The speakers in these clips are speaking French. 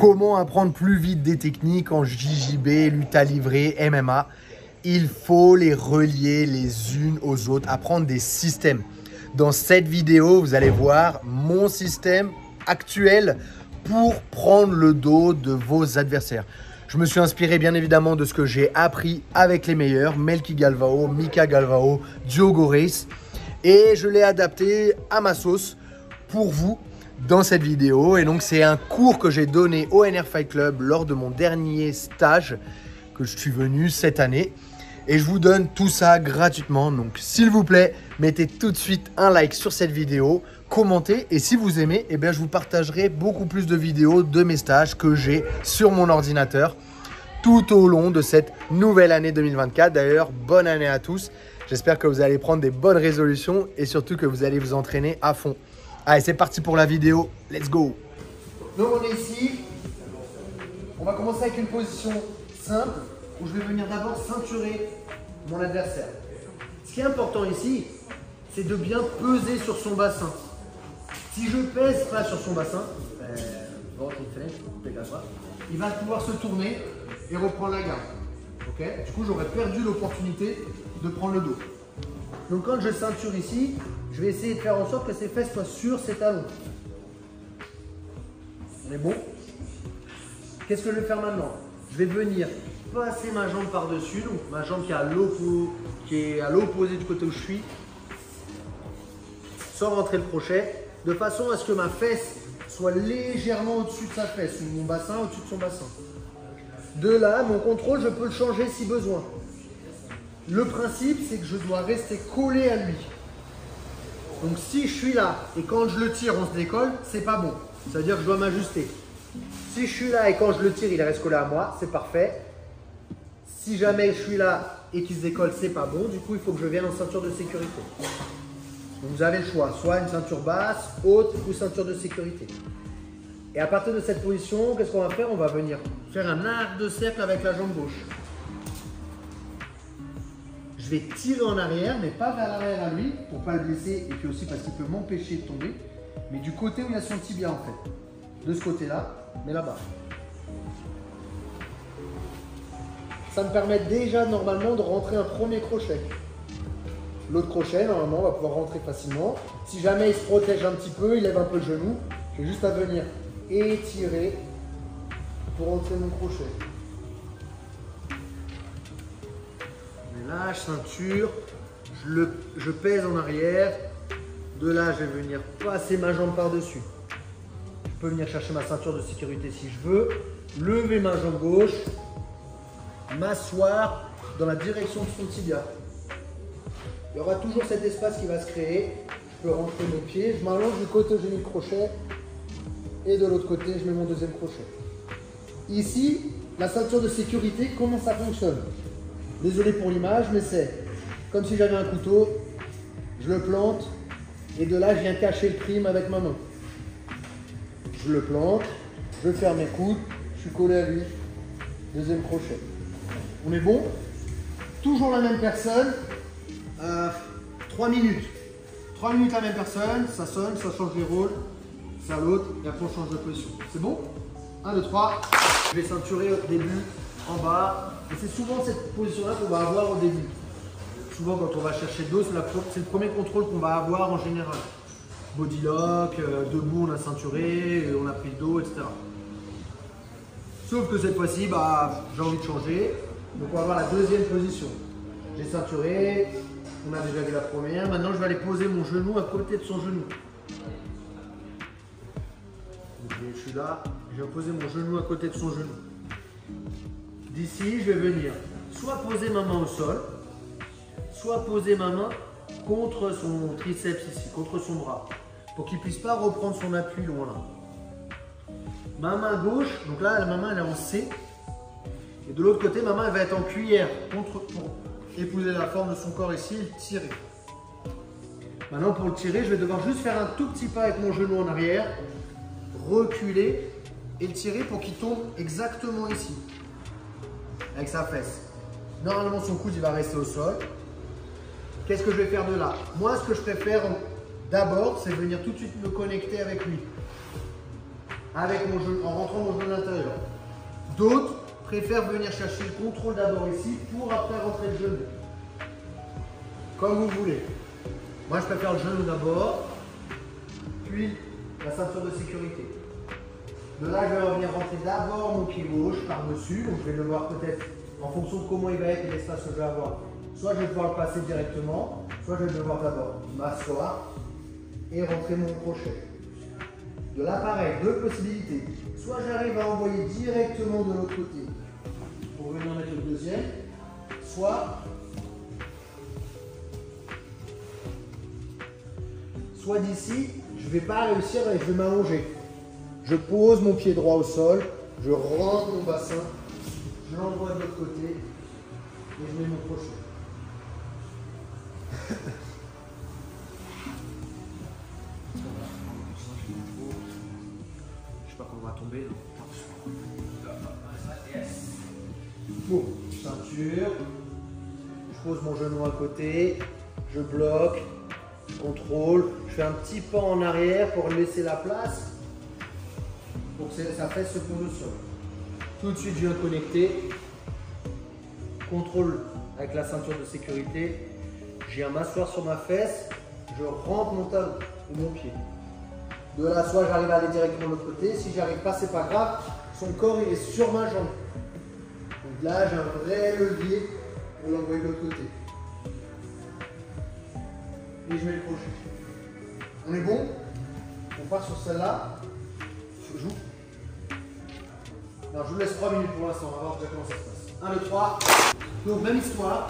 Comment apprendre plus vite des techniques en JJB, lutte à livrer, MMA? Il faut les relier les unes aux autres, apprendre des systèmes. Dans cette vidéo, vous allez voir mon système actuel pour prendre le dos de vos adversaires. Je me suis inspiré bien évidemment de ce que j'ai appris avec les meilleurs, Melky Galvao, Mika Galvao, Diogo Reis, et je l'ai adapté à ma sauce pour vous dans cette vidéo. Et donc c'est un cours que j'ai donné au NR Fight Club lors de mon dernier stage que je suis venu cette année. Et je vous donne tout ça gratuitement. Donc s'il vous plaît, mettez tout de suite un like sur cette vidéo, commentez. Et si vous aimez, eh bien, je vous partagerai beaucoup plus de vidéos de mes stages que j'ai sur mon ordinateur tout au long de cette nouvelle année 2024. D'ailleurs, bonne année à tous. J'espère que vous allez prendre des bonnes résolutions et surtout que vous allez vous entraîner à fond. Allez, c'est parti pour la vidéo. Let's go. Donc on est ici. On va commencer avec une position simple où je vais venir d'abord ceinturer mon adversaire. Ce qui est important ici, c'est de bien peser sur son bassin. Si je pèse pas sur son bassin, il va pouvoir se tourner et reprendre la garde. Okay, du coup, j'aurais perdu l'opportunité de prendre le dos. Donc quand je ceinture ici, je vais essayer de faire en sorte que ses fesses soient sur ses talons. On est bon? Qu'est-ce que je vais faire maintenant? Je vais venir passer ma jambe par-dessus, donc ma jambe qui est à l'opposé du côté où je suis, sans rentrer le crochet, de façon à ce que ma fesse soit légèrement au-dessus de sa fesse, ou mon bassin au-dessus de son bassin. De là, mon contrôle, je peux le changer si besoin. Le principe, c'est que je dois rester collé à lui. Donc si je suis là et quand je le tire, on se décolle, c'est pas bon. Ça veut dire que je dois m'ajuster. Si je suis là et quand je le tire, il reste collé à moi, c'est parfait. Si jamais je suis là et qu'il se décolle, c'est pas bon. Du coup, il faut que je vienne en ceinture de sécurité. Donc vous avez le choix, soit une ceinture basse, haute ou ceinture de sécurité. Et à partir de cette position, qu'est-ce qu'on va faire? On va venir faire un arc de cercle avec la jambe gauche. Je vais tirer en arrière, mais pas vers l'arrière à lui, pour ne pas le blesser, et puis aussi parce qu'il peut m'empêcher de tomber, mais du côté où il y a son tibia en fait. De ce côté-là, mais là-bas. Ça me permet déjà normalement de rentrer un premier crochet. L'autre crochet, normalement, on va pouvoir rentrer facilement. Si jamais il se protège un petit peu, il lève un peu le genou, j'ai juste à venir étirer pour rentrer mon crochet. Je lâche, ceinture, je pèse en arrière. De là, je vais venir passer ma jambe par-dessus. Je peux venir chercher ma ceinture de sécurité si je veux. Lever ma jambe gauche. M'asseoir dans la direction de son tibia. Il y aura toujours cet espace qui va se créer. Je peux rentrer mes pieds. Je m'allonge du côté où j'ai mis le crochet. Et de l'autre côté, je mets mon deuxième crochet. Ici, la ceinture de sécurité, comment ça fonctionne? Désolé pour l'image, mais c'est comme si j'avais un couteau, je le plante et de là, je viens cacher le crime avec ma main. Je le plante, je ferme mes coudes, je suis collé à lui, deuxième crochet. On est bon? Toujours la même personne, 3 minutes. 3 minutes la même personne, ça sonne, ça change les rôles, c'est à l'autre et après on change de position. C'est bon? 1, 2, 3. Je vais ceinturer au début, en bas. Et c'est souvent cette position-là qu'on va avoir au début. Souvent, quand on va chercher le dos, c'est le premier contrôle qu'on va avoir en général. Body lock, debout, on a ceinturé, on a pris le dos, etc. Sauf que cette fois-ci, j'ai envie de changer. Donc, on va avoir la deuxième position. J'ai ceinturé, on a déjà vu la première. Maintenant, je vais aller poser mon genou à côté de son genou. Donc, je suis là, je vais poser mon genou à côté de son genou. D'ici, je vais venir soit poser ma main au sol, soit poser ma main contre son triceps ici, contre son bras, pour qu'il ne puisse pas reprendre son appui loin là. Ma main gauche, donc là, ma main elle est en C, et de l'autre côté, ma main elle va être en cuillère, pour épouser la forme de son corps ici et tirer. Maintenant, pour le tirer, je vais devoir juste faire un tout petit pas avec mon genou en arrière, reculer et le tirer pour qu'il tombe exactement ici. Avec sa fesse. Normalement, son coude il va rester au sol. Qu'est-ce que je vais faire de là? Moi, ce que je préfère d'abord, c'est venir tout de suite me connecter avec lui. Avec mon genou, en rentrant mon genou à l'intérieur. D'autres préfèrent venir chercher le contrôle d'abord ici pour après rentrer le genou. Comme vous voulez. Moi, je préfère le genou d'abord, puis la ceinture de sécurité. De là, je vais revenir rentrer d'abord mon pied gauche par-dessus. Donc, je vais le voir peut-être en fonction de comment il va être et l'espace que je vais avoir. Soit je vais devoir le passer directement, soit je vais devoir d'abord m'asseoir et rentrer mon crochet. De là, pareil, deux possibilités. Soit j'arrive à envoyer directement de l'autre côté pour venir mettre le deuxième, soit d'ici, je ne vais pas réussir et je vais m'allonger. Je pose mon pied droit au sol, je rentre mon bassin, je l'envoie de l'autre côté et je mets mon crochet. Je sais pas quand on va tomber. Bon, ceinture. Je pose mon genou à côté, je bloque, contrôle. Je fais un petit pas en arrière pour laisser la place pour que sa fesse se pose au sol. Tout de suite, je viens connecter. Contrôle avec la ceinture de sécurité. Je viens m'asseoir sur ma fesse. Je rentre mon talon ou mon pied. De là, soit j'arrive à aller directement de l'autre côté. Si j'y arrive pas, c'est pas grave. Son corps il est sur ma jambe. Donc là, j'ai un vrai levier pour l'envoyer de l'autre côté. Et je mets le crochet. On est bon? On part sur celle-là. Je joue. Alors, je vous laisse 3 minutes pour l'instant. On va voir déjà comment ça se passe. 1, 2, 3. Donc, même histoire.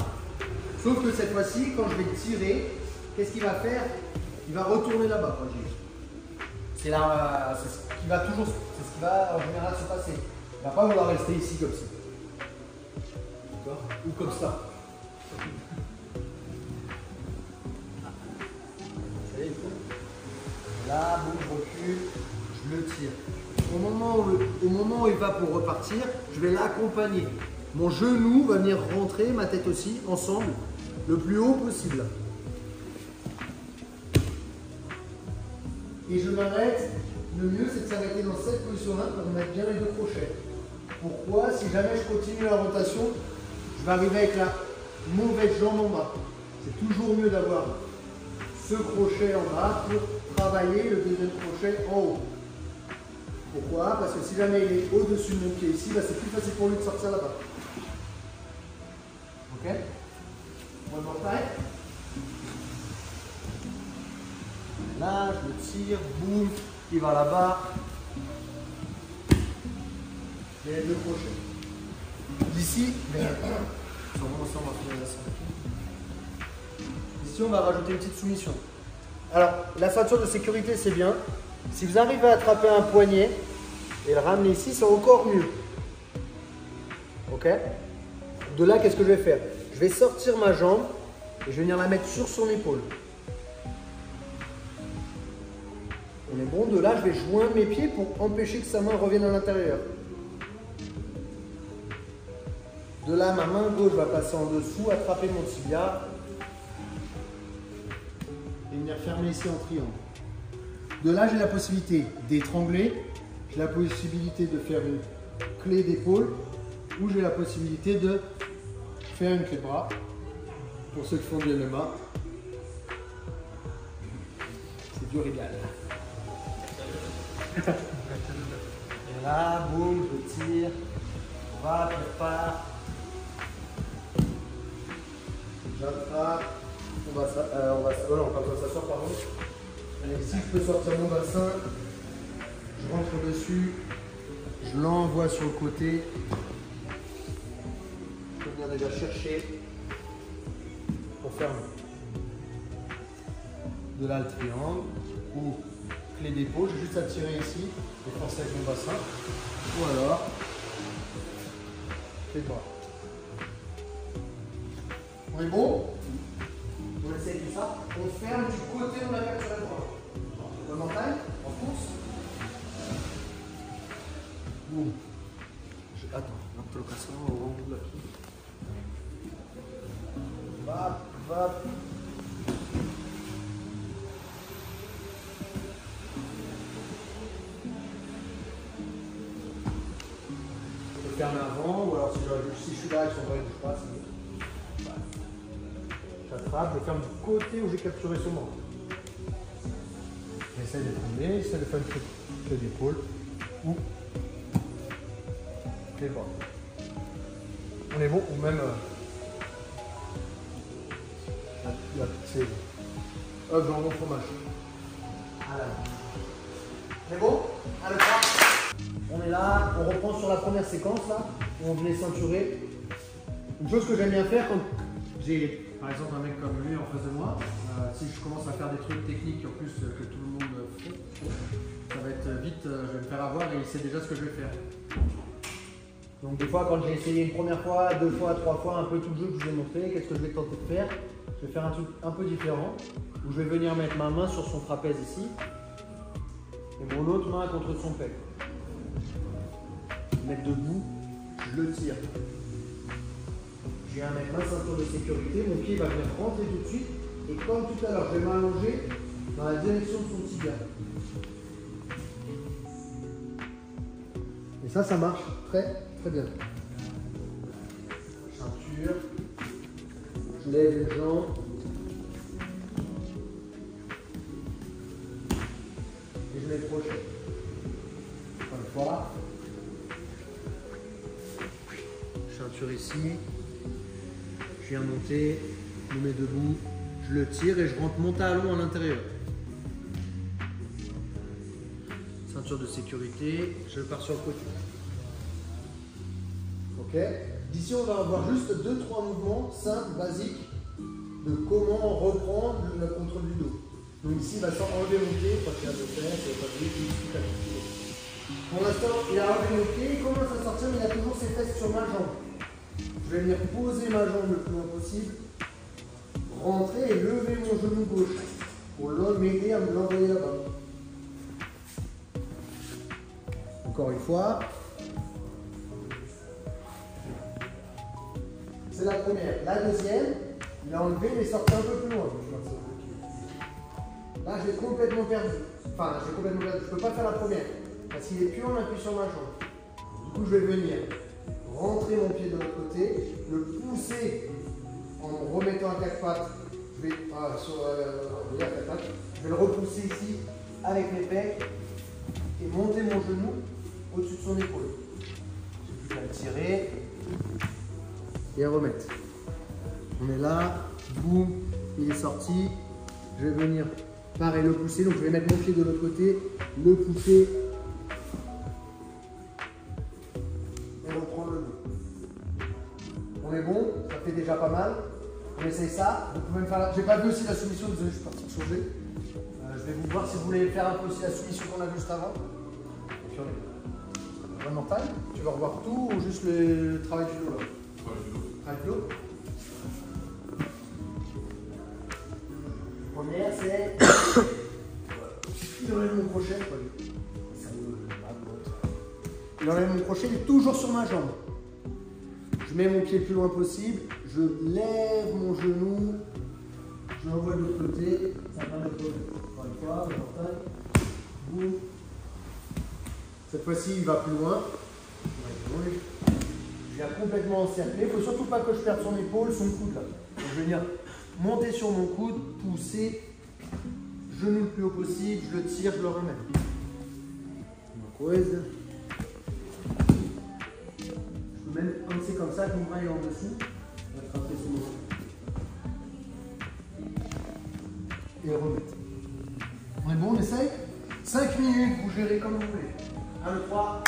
Sauf que cette fois-ci, quand je vais tirer, qu'est-ce qu'il va faire? Il va retourner là-bas quand j'y vais. C'est ce qui va toujours, c'est ce qui va en général se passer. Il ne va pas vouloir rester ici comme ça. D'accord? Ou comme ça. Ça y est, là, boum, je recule, je le tire. Au moment où il va pour repartir, je vais l'accompagner. Mon genou va venir rentrer, ma tête aussi, ensemble, le plus haut possible. Et je m'arrête. Le mieux, c'est de s'arrêter dans cette position-là pour mettre bien les deux crochets. Pourquoi? Si jamais je continue la rotation, je vais arriver avec la mauvaise jambe en bas. C'est toujours mieux d'avoir ce crochet en bas pour travailler le deuxième crochet en haut. Pourquoi? Parce que si jamais il est au-dessus de mon pied ici, bah, c'est plus facile pour lui de sortir là-bas. Ok? One more time. Là, je le tire, boum, il va là-bas. Et les deux crochets. D'ici, ici, on va rajouter une petite soumission. Alors, la ceinture de sécurité, c'est bien. Si vous arrivez à attraper un poignet et le ramener ici, c'est encore mieux. Ok? De là, qu'est-ce que je vais faire? Je vais sortir ma jambe et je vais venir la mettre sur son épaule. On est bon. De là, je vais joindre mes pieds pour empêcher que sa main revienne à l'intérieur. De là, ma main gauche va passer en dessous, attraper mon tibia et venir fermer ici en triangle. De là, j'ai la possibilité d'étrangler, j'ai la possibilité de faire une clé d'épaule ou j'ai la possibilité de faire une clé de bras pour ceux qui font du MMA. C'est du régal. Et là, boum, je tire, on va, on part. J'attrape, on va s'asseoir, pardon. Allez, ici, je peux sortir mon bassin, je rentre dessus, je l'envoie sur le côté. Je peux venir déjà chercher pour fermer. De là, le triangle ou clé d'épaule, j'ai juste à tirer ici et forcer avec mon bassin. Ou alors, clé de bras. On est bon? On essaye tout ça. On ferme du côté où on a capturé le bras. On montagne, on pousse. Boum. Attends, l'implication au rang de la pied. Va, va. ferme avant, ou alors si je suis là, ils sont vrai, je passe. J'attrape, je ferme du côté où j'ai capturé son manque. J'essaie de tourner, j'essaie de faire une triple d'épaule ou les bras. On est bon, ou même c'est hop, dans mon fromage. Voilà. On est bon? Allez, on est là, on reprend sur la première séquence là, où on venait ceinturer. Une chose que j'aime bien faire quand j'ai par exemple un mec comme lui en face de moi, si je commence à faire des trucs techniques en plus que tout le monde fait, ça va être vite, je vais me faire avoir et il sait déjà ce que je vais faire. Donc des fois quand j'ai essayé une première fois, 2 fois, 3 fois, un peu tout le jeu que je vous ai montré, qu'est-ce que je vais tenter de faire? Je vais faire un truc un peu différent, où je vais venir mettre ma main sur son trapèze ici, et mon autre main contre son pec. Mettre debout, je le tire. Je viens mettre ma ceinture de sécurité, mon pied va venir rentrer tout de suite, et comme tout à l'heure, je vais m'allonger dans la direction de son tibia. Et ça marche très très bien. Ceinture, je lève les jambes. Et je mets le crochet. Encore une fois. Ceinture ici. Je viens monter, je me mets debout, je le tire et je rentre mon talon à l'intérieur. Ceinture de sécurité, je pars sur le côté. Ok. D'ici, on va avoir juste 2-3 mouvements simples, basiques, de comment reprendre le contrôle du dos. Donc ici, il va enlever mon pied, parce qu'il a le fesses, pas de pied, pour l'instant, il a enlevé mon pied, il commence à sortir, mais il a toujours ses fesses sur ma jambe. Je vais venir poser ma jambe le plus loin possible, rentrer et lever mon genou gauche pour m'aider à me l'envoyer là-bas. Encore une fois. C'est la première. La deuxième, il a enlevé mais sorti un peu plus loin. Là, j'ai complètement perdu. Enfin, j'ai complètement perdu. Je ne peux pas faire la première parce qu'il est plus en appui sur ma jambe. Du coup, je vais venir rentrer mon pied de l'autre côté, le pousser en me remettant à 4 pattes. Je vais, je vais le repousser ici avec mes pecs et monter mon genou au-dessus de son épaule. J'ai plus qu'à le tirer et à remettre. On est là, boum, il est sorti. Je vais venir pareil le pousser, donc je vais mettre mon pied de l'autre côté, le pousser. On est bon, ça fait déjà pas mal. On essaye ça. Vous pouvez me faire. J'ai pas vu aussi la soumission, désolé, je suis parti changer. Je vais vous voir si vous voulez faire un peu aussi la soumission qu'on a vue juste avant. Et puis on est vraiment taille. Tu vas revoir tout ou juste le travail du dos là? Travail du dos. Première, c'est. Il enlève mon crochet. Il enlève mon crochet, il est toujours sur ma jambe. Je mets mon pied le plus loin possible, je lève mon genou, je l'envoie de l'autre côté, ça permet de revenir. Encore une fois, le portail, boum. Cette fois-ci, il va plus loin. Je viens complètement encercler. Il ne faut surtout pas que je perde son épaule, son coude là. Donc, je vais venir monter sur mon coude, pousser, genou le plus haut possible, je le tire, je le remets. Même quand c'est comme ça, mon bras est en dessous, attraper son bras. Et remettre. On est bon, on essaye 5 minutes, vous gérez comme vous voulez. 1, 2, 3.